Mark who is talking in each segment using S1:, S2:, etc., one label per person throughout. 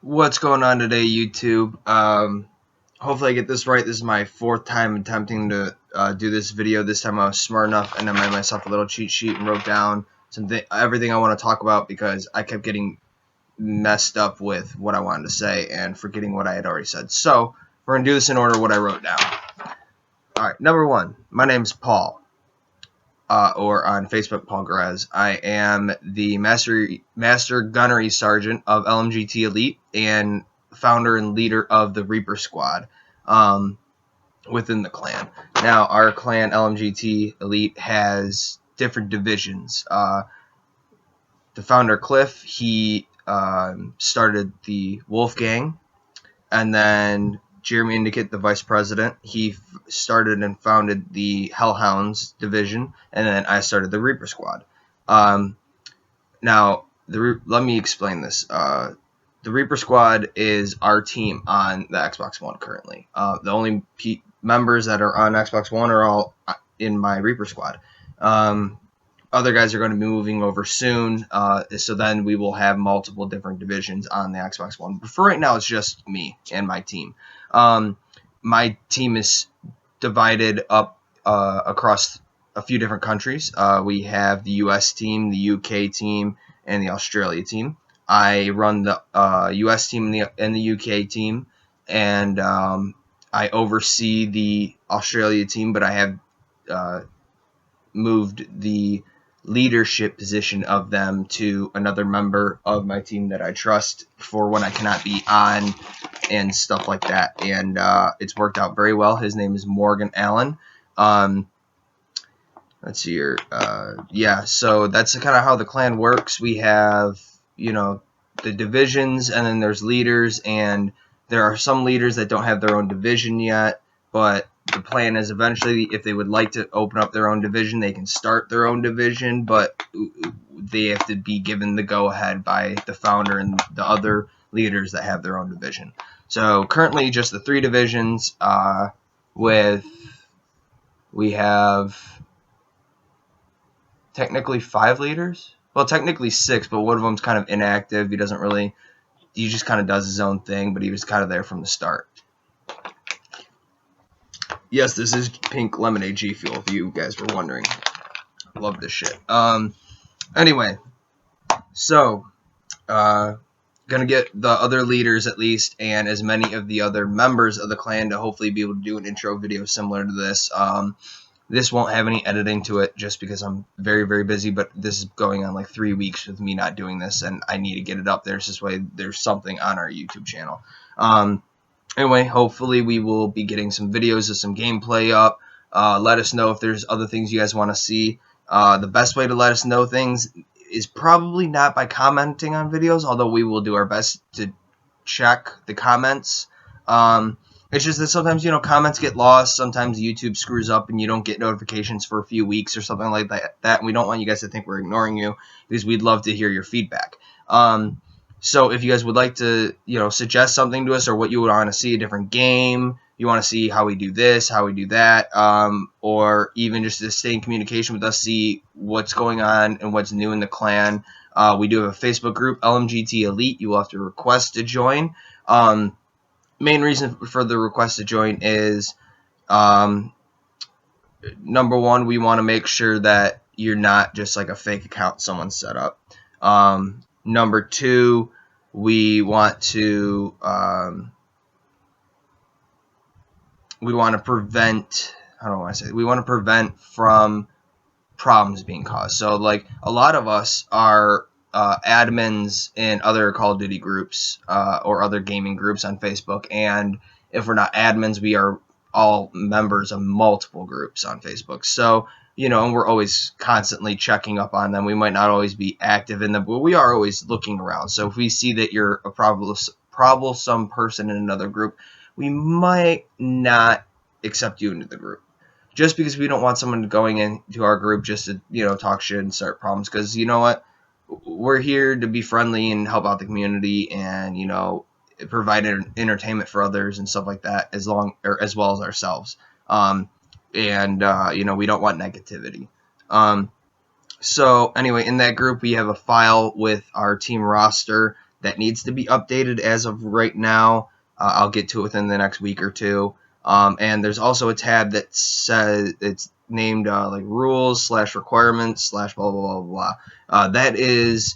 S1: What's going on today, YouTube? Hopefully I get this right. This is my fourth time attempting to do this video. This time I was smart enough and I made myself a little cheat sheet and wrote down everything I want to talk about because I kept getting messed up with what I wanted to say and forgetting what I had already said. So we're going to do this in order what I wrote down. Alright, number one, my name's Paul. Or on Facebook, Paul Grez. I am the Master Gunnery Sergeant of LMGT Elite and founder and leader of the Reaper Squad within the clan. Now, our clan, LMGT Elite, has different divisions. The founder, Cliff, he started the Wolf Gang, and then Jeremy Indicate, the vice president, he started and founded the Hellhounds division, and then I started the Reaper Squad. Now, let me explain this. The Reaper Squad is our team on the Xbox One currently. The only members that are on Xbox One are all in my Reaper Squad. Other guys are going to be moving over soon, so then we will have multiple different divisions on the Xbox One. But for right now, it's just me and my team. My team is divided up across a few different countries. We have the US team, the UK team, and the Australia team. I run the US team and the UK team, and I oversee the Australia team, but I have moved the leadership position of them to another member of my team that I trust for when I cannot be on and stuff like that, and it's worked out very well. His name is Morgan Allen. Let's see here. Yeah, so that's kind of how the clan works. We have, the divisions, and then there's leaders, and there are some leaders that don't have their own division yet, but the plan is eventually, if they would like to open up their own division, they can start their own division, but they have to be given the go-ahead by the founder and the other leaders that have their own division. So currently just the 3 divisions, we have technically 5 leaders. Well, technically 6, but one of them's kind of inactive. He just kind of does his own thing, but he was kind of there from the start. Yes, this is pink lemonade G Fuel, if you guys were wondering. I love this shit. Anyway, so, gonna get the other leaders at least, and as many of the other members of the clan to hopefully be able to do an intro video similar to this. This won't have any editing to it just because I'm very, very busy, but this is going on like 3 weeks with me not doing this, and I need to get it up there so this way there's something on our YouTube channel. Anyway, hopefully we will be getting some videos of some gameplay up. Let us know if there's other things you guys want to see. The best way to let us know things is probably not by commenting on videos, although we will do our best to check the comments. It's just that sometimes, comments get lost. Sometimes YouTube screws up and you don't get notifications for a few weeks or something like that. And we don't want you guys to think we're ignoring you because we'd love to hear your feedback. So if you guys would like to, suggest something to us or what you would want to see, a different game, you want to see how we do this, how we do that, or even just to stay in communication with us, see what's going on and what's new in the clan. We do have a Facebook group, LMGT Elite. You will have to request to join. Main reason for the request to join is, number one, we want to make sure that you're not just like a fake account someone set up. Number 2, we want to prevent, we want to prevent from problems being caused. So like a lot of us are admins in other Call of Duty groups or other gaming groups on Facebook, and if we're not admins, we are all members of multiple groups on Facebook. So and we're always constantly checking up on them. We might not always be active in them, but we are always looking around. So if we see that you're a troublesome person in another group, we might not accept you into the group. Just because we don't want someone going into our group just to, talk shit and start problems. Because you know what? We're here to be friendly and help out the community and, provide entertainment for others and stuff like that as well as ourselves. We don't want negativity. So anyway, in that group we have a file with our team roster that needs to be updated as of right now. I'll get to it within the next week or two. And there's also a tab that says it's named like rules/requirements/ blah blah blah blah. That is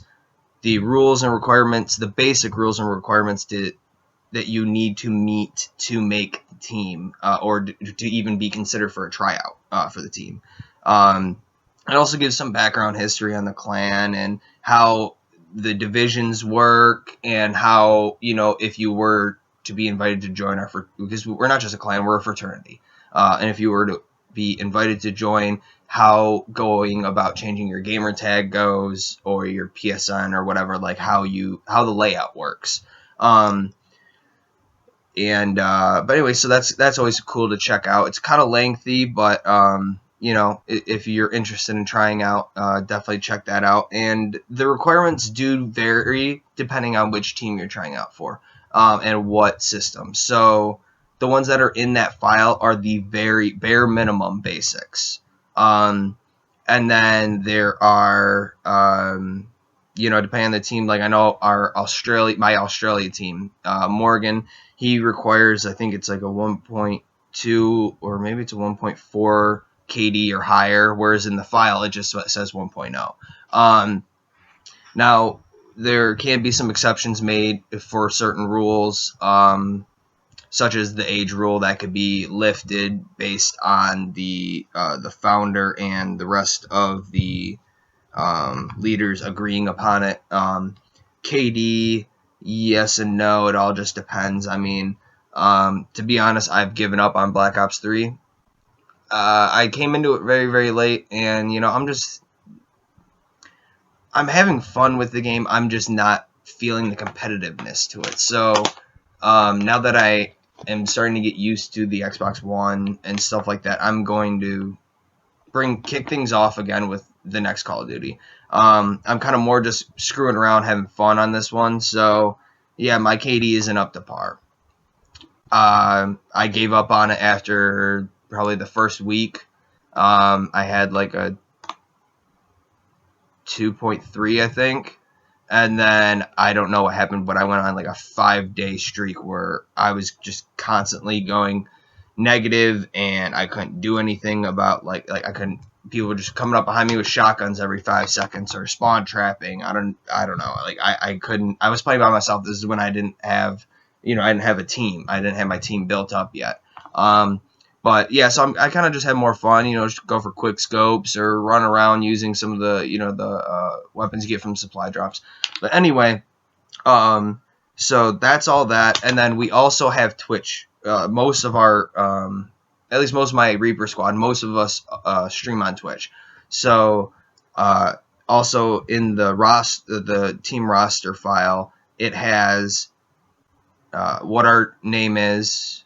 S1: the rules and requirements, the basic rules and requirements that you need to meet to make the team, or to even be considered for a tryout for the team. It also gives some background history on the clan and how the divisions work, and how, if you were to be invited to join because we're not just a clan, we're a fraternity. And if you were to be invited to join, how going about changing your gamer tag goes, or your PSN or whatever, like how the layout works. But anyway, so that's always cool to check out. It's kind of lengthy, but if you're interested in trying out, definitely check that out. And the requirements do vary depending on which team you're trying out for, and what system. So the ones that are in that file are the very bare minimum basics. And then there are, depending on the team, like I know my Australia team, Morgan, he requires, I think it's like a 1.2 or maybe it's a 1.4 KD or higher, whereas in the file it just says 1.0. Now, there can be some exceptions made for certain rules, such as the age rule that could be lifted based on the founder and the rest of the leaders agreeing upon it. KD, yes and no, it all just depends. I mean, to be honest, I've given up on Black Ops 3. I came into it very, very late, and I'm having fun with the game. I'm just not feeling the competitiveness to it. So now that I am starting to get used to the Xbox One and stuff like that, I'm going to kick things off again with the next Call of Duty. I'm kind of more just screwing around, having fun on this one. So yeah, my KD isn't up to par. I gave up on it after probably the first week. I had like a 2.3, I think. And then I don't know what happened, but I went on like a 5-day streak where I was just constantly going negative, and I couldn't do anything about like I couldn't. People were just coming up behind me with shotguns every 5 seconds, or spawn trapping. I don't know. Like I couldn't. I was playing by myself. This is when I didn't have a team. I didn't have my team built up yet. But yeah, so I kind of just had more fun, just go for quick scopes or run around using some of the weapons you get from supply drops. But anyway, so that's all that. And then we also have Twitch. Most of our, at least most of my Reaper squad, most of us stream on Twitch. So also in the team roster file, it has what our name is.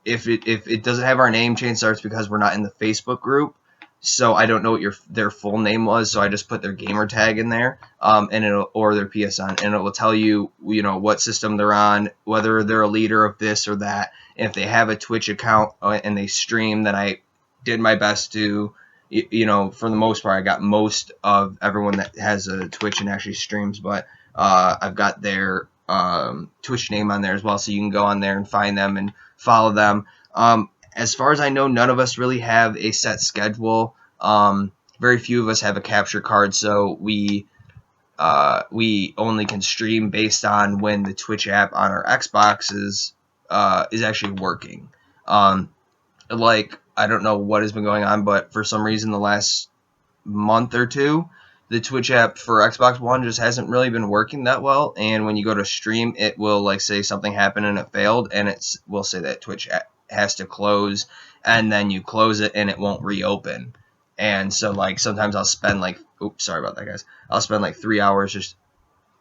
S1: If it doesn't have our name, change starts because we're not in the Facebook group. So I don't know what their full name was, so I just put their gamer tag in there, or their PSN, and it will tell you what system they're on, whether they're a leader of this or that. And if they have a Twitch account and they stream, then I did my best to, for the most part, I got most of everyone that has a Twitch and actually streams, but I've got their Twitch name on there as well, so you can go on there and find them and follow them. As far as I know, none of us really have a set schedule. Very few of us have a capture card, so we only can stream based on when the Twitch app on our Xbox is actually working. Like, I don't know what has been going on, but for some reason the last month or two, the Twitch app for Xbox One just hasn't really been working that well. And when you go to stream, it will like say something happened and it failed, and it will say that Twitch has to close, and then you close it and it won't reopen. And so like sometimes I'll spend like, oops, sorry about that, guys. I'll spend like 3 hours just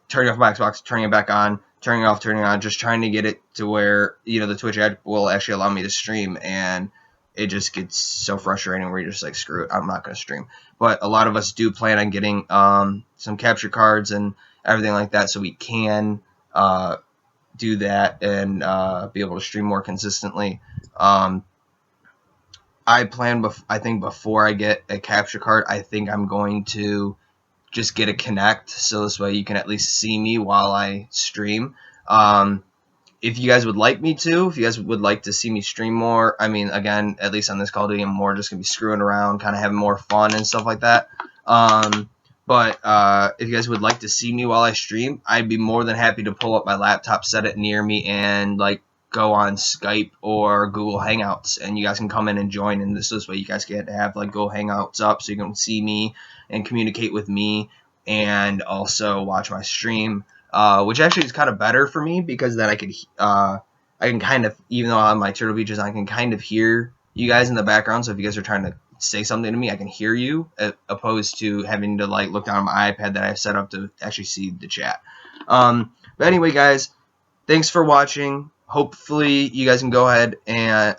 S1: turning off my Xbox, turning it back on, turning it off, turning it on, just trying to get it to where the Twitch app will actually allow me to stream. And it just gets so frustrating where you're just like, screw it, I'm not going to stream. But a lot of us do plan on getting some capture cards and everything like that, so we can do that and be able to stream more consistently. I plan, I think before I get a capture card, I think I'm going to just get a connect, so this way you can at least see me while I stream. If you guys would like me to, if you guys would like to see me stream more, I mean, again, at least on this Call of Duty, I'm more just going to be screwing around, kind of having more fun and stuff like that. But if you guys would like to see me while I stream, I'd be more than happy to pull up my laptop, set it near me, and like go on Skype or Google Hangouts, and you guys can come in and join. And this way, you guys get to have like Google Hangouts up, so you can see me and communicate with me, and also watch my stream. Which actually is kind of better for me, because then I can kind of, even though I'm on my Turtle Beaches, I can kind of hear you guys in the background. So if you guys are trying to say something to me, I can hear you, opposed to having to like look down on my iPad that I've set up to actually see the chat. But anyway, guys, thanks for watching. Hopefully you guys can go ahead and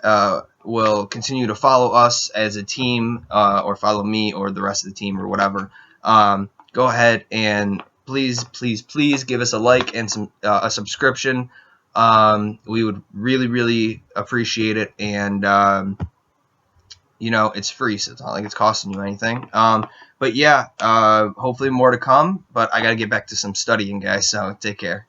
S1: will continue to follow us as a team, or follow me or the rest of the team or whatever. Go ahead and please give us a like and a subscription. We would really appreciate it, and you know, it's free, so it's not like it's costing you anything. But yeah, hopefully more to come, but I gotta get back to some studying, guys, so take care.